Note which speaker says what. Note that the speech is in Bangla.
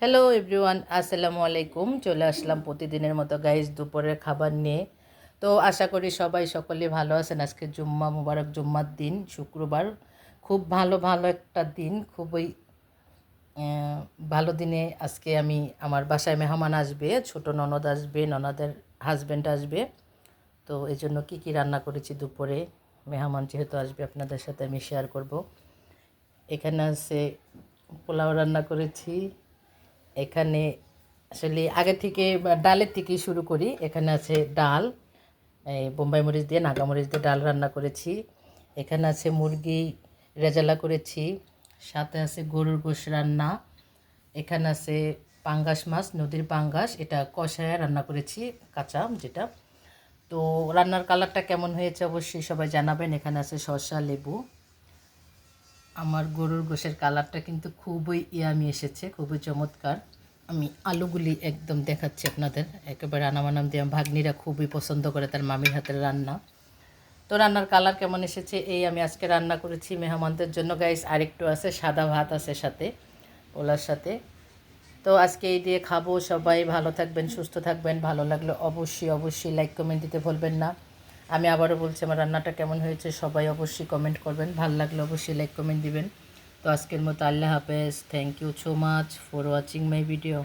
Speaker 1: হ্যালো এভরিওয়ান, আসসালামু আলাইকুম। চলে আসলাম প্রতিদিনের মতো গাইস দুপুরের খাবার নিয়ে। তো আশা করি সবাই সকলেই ভালো আছেন। আজকে জুম্মা মুবারক, জুম্মার দিন, শুক্রবার। খুব ভালো ভালো একটা দিন, খুবই ভালো দিনে আজকে আমি আমার বাসায় মেহমান আসবে, ছোট ননদ আসবে, ননদের হাজব্যান্ড আসবে। তো এই জন্য কী কী রান্না করেছি দুপুরে, মেহমান যেহেতু আসবে আপনাদের সাথে আমি শেয়ার করব। এখানে আছে পোলাও রান্না করেছি। এখানে আসলে আগে থেকে ডালের থেকেই শুরু করি। এখানে আছে ডাল, এই বোম্বাই মরিচ দিয়ে, নাগা মরিচ দিয়ে ডাল রান্না করেছি। এখানে আছে মুরগি রেজালা করেছি, সাথে আছে গরুর গোশ রান্না। এখানে আছে পাঙ্গাস মাছ, নদীর পাঙ্গাস, এটা কষায় রান্না করেছি, কাঁচা যেটা। তো রান্নার কালারটা কেমন হয়েছে অবশ্যই সবাই জানাবেন। এখানে আছে শসা, লেবু। আমার গরুর গোশের কালারটা কিন্তু খুবই ইয়ামি এসেছে, খুবই চমৎকার। আমি আলুগুলি একদম দেখাচ্ছি আপনাদের, একেবারে আনামানাম দিয়ে। ভাগ্নিরা খুবই পছন্দ করে তার মামির হাতের রান্না। তো রান্নার কালার কেমন এসেছে এই আমি আজকে রান্না করেছি মেহমানদের জন্য গাইস। আরেকটু আছে সাদা ভাত আছে সাথে, ওলার সাথে। তো আজকে এই দিয়ে খাবো। সবাই ভালো থাকবেন, সুস্থ থাকবেন। ভালো লাগলে অবশ্যই অবশ্যই লাইক কমেন্ট দিতে ভুলবেন না। আমি আবারও বলছি আমার রান্নাটা কেমন হয়েছে সবাই অবশ্যই কমেন্ট করবেন। ভালো লাগলে অবশ্যই লাইক কমেন্ট দিবেন। তো আজকের মতো আল্লাহ হাফেজ। Thank you so much for watching my video.